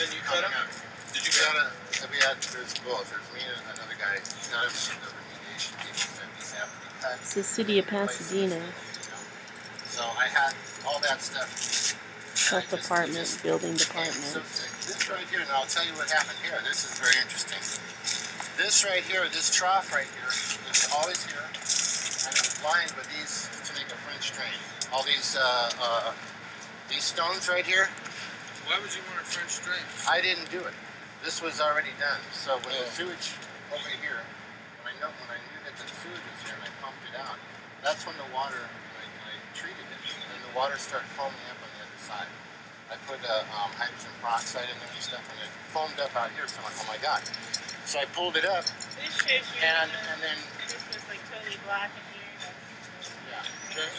Then you cut them? Did you cut them? There's both. There's me and another guy. He's not the remediation people said these have to be cut. It's the city of Pasadena. So I had all that stuff. Health department, building department. So this right here, now I'll tell you what happened here. This is very interesting. This right here, this trough right here, is always here. And it was lined with these to make a French drain. All these stones right here. Why would you want a French drain? I didn't do it. This was already done. So when the sewage over here, when I knew that the sewage was here and I pumped it out, that's when the water, when I treated it, and the water started foaming up on the other side. I put hydrogen peroxide in there and stuff, and it foamed up out here. So I'm like, oh my god! So I pulled it up, and then this was like totally black in here. Yeah. Okay.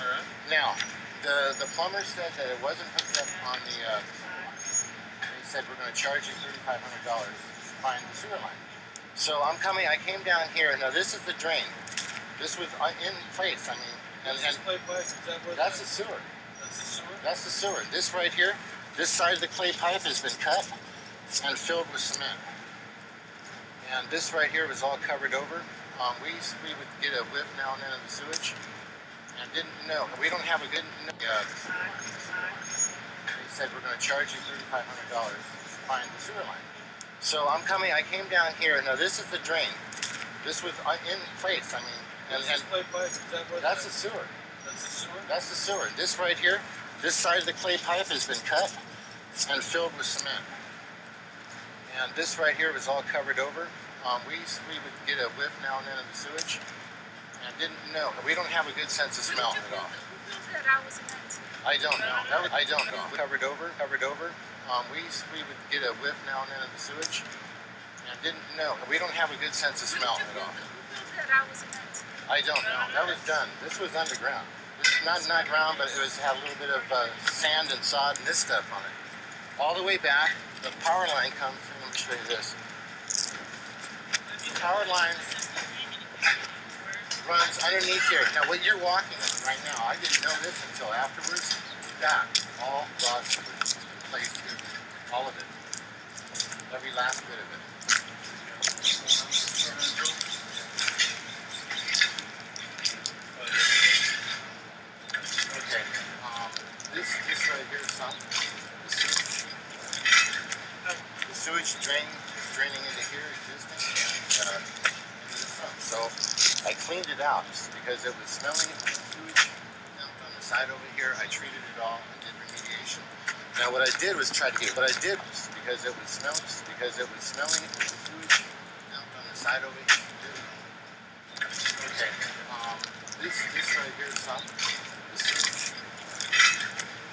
All right. Now, the plumber said that it wasn't hooked up on the. They said we're going to charge you $3,500 to find the sewer line. So I came down here. Now this is the drain. This was in place. I mean, and clay pipe. Is that what that's the sewer. That's the sewer. That's the sewer. This right here, this side of the clay pipe has been cut and filled with cement. And this right here was all covered over. We would get a whiff now and then of the sewage, and didn't know. We don't have a good. They said we're going to charge you $3,500 to find the sewer line. So I came down here. Now this is the drain. This was in place. I mean, and clay pipe. Is that what that's the sewer. That's the sewer. That's the sewer. This right here, this side of the clay pipe has been cut and filled with cement. And this right here was all covered over. We would get a whiff now and then of the sewage, and didn't know. We don't have a good sense of smell at all. I don't know. I don't know. Covered over. We would get a whiff now and then of the sewage, and didn't know. We don't have a good sense of smell at all. I don't know. That was done. This was underground. This is not ground, but it had a little bit of sand and sod and this stuff on it. All the way back, the power line comes through. Let me show you this. The power line runs underneath here. Now, what you're walking on right now, I didn't know this until afterwards. That all rods placed here. All of it. Every last bit of it. Okay. This right here is some. The sewage drain is draining into here, existing, and into the front. So I cleaned it out because it was smelling. The sewage dumped on the side over here. I treated it all and did remediation. Now what I did was try to get because it was smelling. The sewage dumped on the side over here. Okay. This right here is some.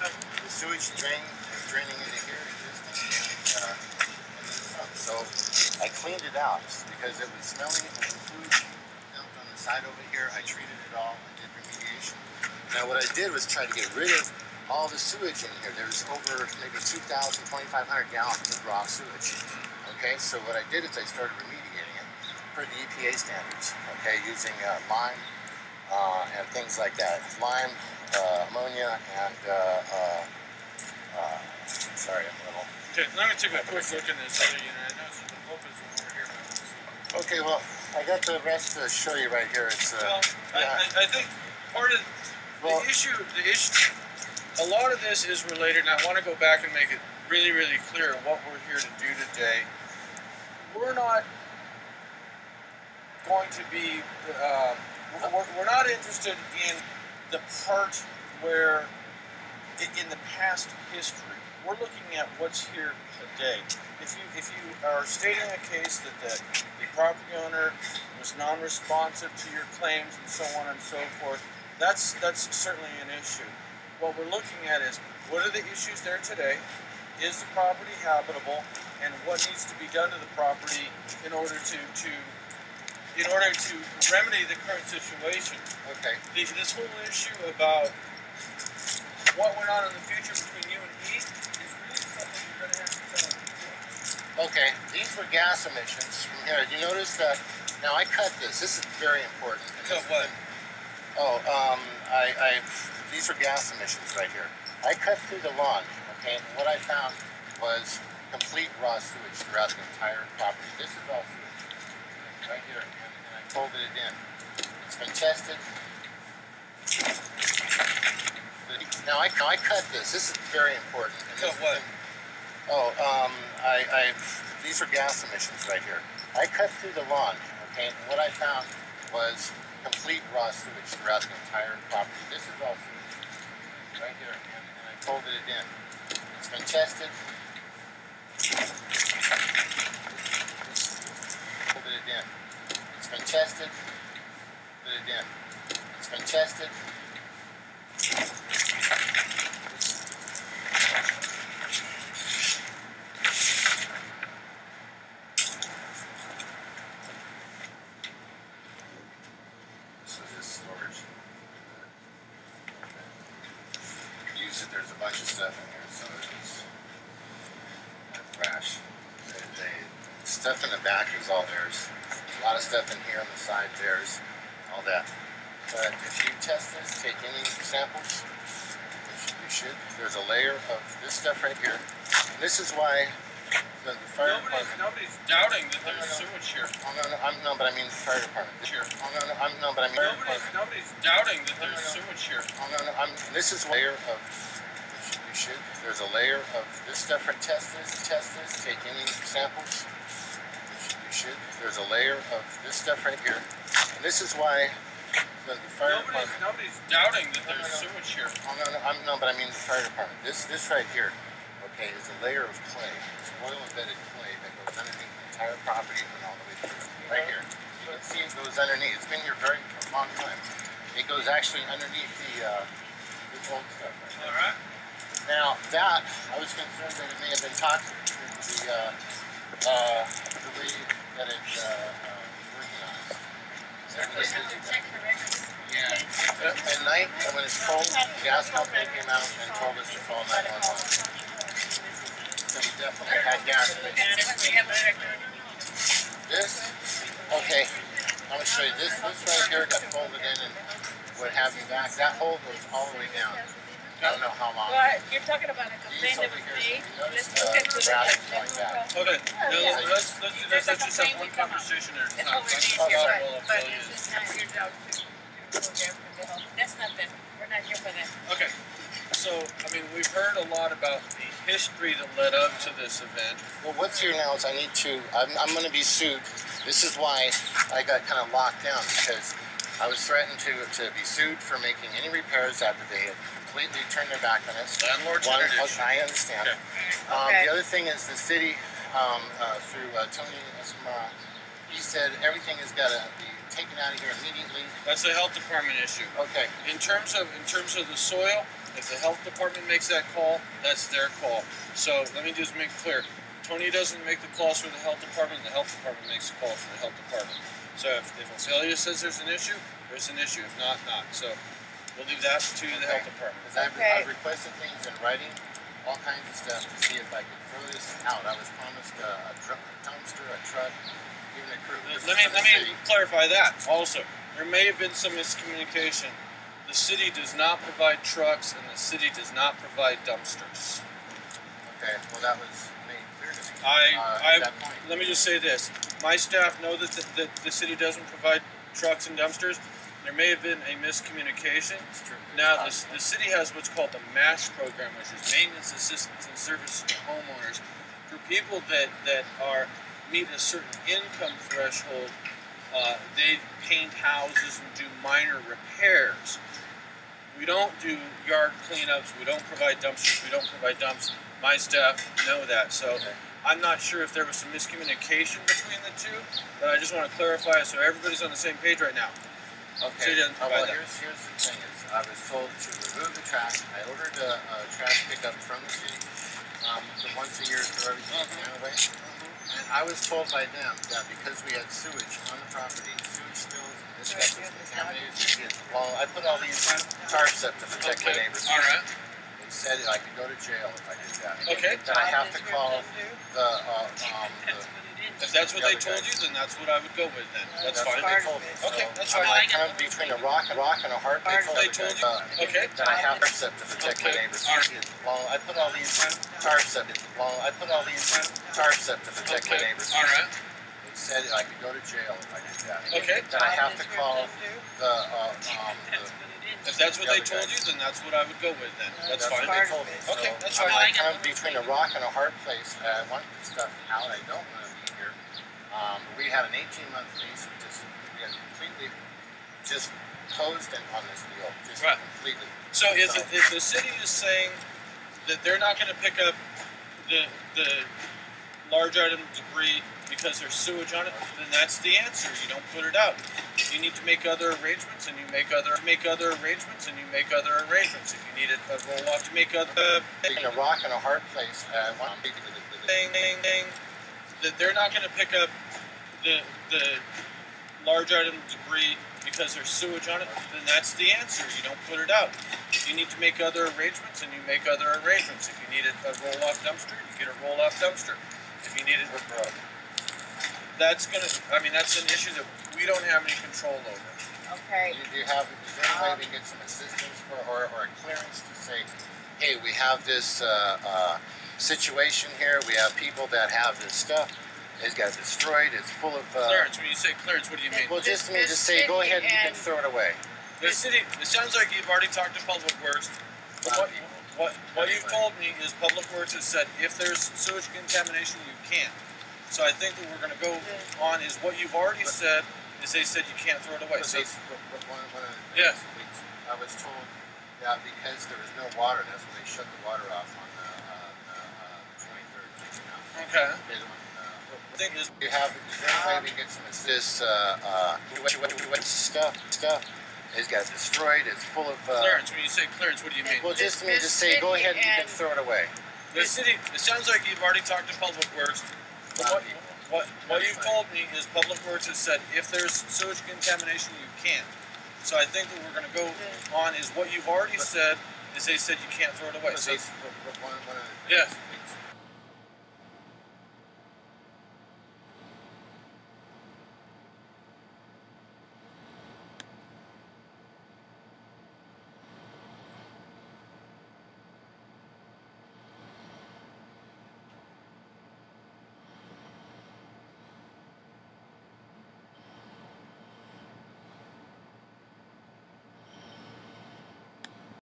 The sewage drain is draining into here, existing, and into the front. So I cleaned it out because it was smelling. The sewage dumped on the side over here. I treated it all and did remediation. Now what I did was try to get rid of all the sewage in here. There's over maybe 2,000, 2,500 gallons of raw sewage. Okay, so what I did is I started remediating it per the EPA standards. Okay, using lime and things like that. Lime, ammonia, and sorry, I'm a little. Okay, I'm going to take a quick look in this other unit. I know the pump is over here. Okay, well, I got the rest to show you right here. It's well, yeah. I think part of the issue, a lot of this is related, and I want to go back and make it really, really clear what we're here to do today. We're not going to be, we're not interested in the part where, in the past history, we're looking at what's here today. If you are stating a case that the property owner was non-responsive to your claims and so on and so forth, that's certainly an issue. What we're looking at is, what are the issues there today? Is the property habitable? And what needs to be done to the property in order to remedy the current situation? Okay. This whole issue about what went on in the future between you and he is really something you're going to have to tell him. Okay, these were gas emissions from here. You notice that, now I cut this. This is very important. Cut what? These are gas emissions right here. I cut through the lawn, okay, and what I found was complete raw sewage throughout the entire property. This is all sewage right here, and I folded it in. It's been tested. Now I cut this. This is very important. Cut what? These are gas emissions right here. I cut through the lawn, okay, and what I found was complete raw sewage throughout the entire property. This is all sewage right here, and I folded it in. It's been tested. Folded it in. It's been tested. Put it in. It's been tested. There's a bunch of stuff in here, so it's trash. The stuff in the back is all theirs. A lot of stuff in here on the side, theirs, all that. But if you test this, take any samples, which you should, there's a layer of this stuff right here. And this is why the fire department... Nobody's doubting that there's sewage here. No, but I mean the fire department. Here. No, but I mean... Nobody's doubting that there's sewage here. This is a layer of... There's a layer of this stuff. Test this, take any samples, which you should. There's a layer of this stuff right here. And this is why the fire department... Nobody's doubting that there's sewage here. No, but I mean the fire department. This right here, okay, is a layer of clay. It's oil-embedded clay that goes underneath the entire property and all the way through. Right here. You can see it goes underneath. It's been here a long time. It goes actually underneath this old stuff right there. All right. Now that, I was concerned that it may have been toxic to the way that it's working on us. At night, when it's cold, the gas company came out and told us to call 911. So we definitely had gas emissions. This, okay, I'm going to show you this right here got folded in and what have you back. That hole goes all the way down. I don't know how long. Well, you're talking about a complaint that was made. Let's look at the Okay, let's just have one conversation at a time. But this is not your job to go there for the help. That's not them. We're not here for that. Okay, so, I mean, we've heard a lot about the history that led up to this event. Well, what's here now is I'm going to be sued. This is why I got kind of locked down, because I was threatened to be sued for making any repairs after they had completely turned their back on us. Landlord's tradition. I understand. Okay. The other thing is the city, through Tony Escamara, he said everything has got to be taken out of here immediately. That's a health department issue. Okay. In terms of the soil, if the health department makes that call, that's their call. So let me just make clear. Tony doesn't make the calls for the health department makes the call for the health department. So if Azalea says there's an issue, there's an issue. If not, not. So we'll leave that to the health department. I've requested things in writing, all kinds of stuff, to see if I could throw this out. I was promised a dumpster, a truck, even a crew. Let me clarify that also. There may have been some miscommunication. The city does not provide trucks, and the city does not provide dumpsters. Okay, well that was made clear to me at that point. Let me just say this. My staff know that the city doesn't provide trucks and dumpsters. There may have been a miscommunication. Now, the city has what's called the MASH program, which is Maintenance Assistance and Services to Homeowners. For people that meet a certain income threshold, they paint houses and do minor repairs. We don't do yard cleanups, we don't provide dumpsters, we don't provide dumps. My staff know that, so I'm not sure if there was some miscommunication between the two, but I just want to clarify so everybody's on the same page right now. Okay, here's the thing is, I was told to remove the trash. I ordered a trash pickup from the city, once a year throw everything away. And I was told by them that because we had sewage on the property, sewage spills, this stuff was contaminated. Well, I put all these tarps up to protect my neighbors. All right. They said I could go to jail if I did that. Okay. That I have to call the If that's what they told you, then that's what I would go with. Then that's fine. What they told me. Okay, So that's I'm fine. like kind of between a rock and a hard place. They told you. Okay. That I have tarps up to protect my neighbors. Well, I put all these tarps up. To protect my neighbors. All right. They said I could go to jail if I did that. Okay. That I have to call the If that's what they told you, then that's what I would go with. Then that's fine. What they told me. Okay, So that's I'm fine. like kind of between a rock and a hard place. I want this stuff out. I don't want to be here. We had an 18-month lease. We had completely just posed in on this deal. Just Right. completely. So if the city is saying that they're not going to pick up the large item debris because there's sewage on it, then that's the answer. You don't put it out. You need to make other arrangements, and you make other arrangements, and you make other arrangements. If you need a roll off to make other Between a rock and a hard place. I want to be thing that they're not going to pick up the large item debris because there's sewage on it, then that's the answer. You don't put it out. You need to make other arrangements, and you make other arrangements. If you need a roll-off dumpster, you get a roll-off dumpster. If you need it, that's an issue that we don't have any control over. Okay. Do you have, is there any way we can get some assistance or a clearance to say, hey, we have this situation here, we have people that have this stuff, it got destroyed, it's full of... Clearance, when you say clearance, what do you mean? Well, just say, go ahead and you can throw it away. The city, it sounds like you've already talked to Public Works, but what you've told me is Public Works has said if there's sewage contamination, you can't. So I think what we're going to go on is what you've already said, is they said you can't throw it away. So, Yeah. I was told that because there was no water, that's when they shut the water off on the 23rd. okay. The thing is, is there any way we can get some of this stuff? It got destroyed. It's full of Clearance. When you say clearance, what do you mean? Well, just say, go ahead and you can throw it away. The city. It sounds like you've already talked to Public Works. But what you've told me is Public Works has said if there's sewage contamination, you can't. So I think what we're going to go on is what you've already said is they said you can't throw it away. So, Yeah.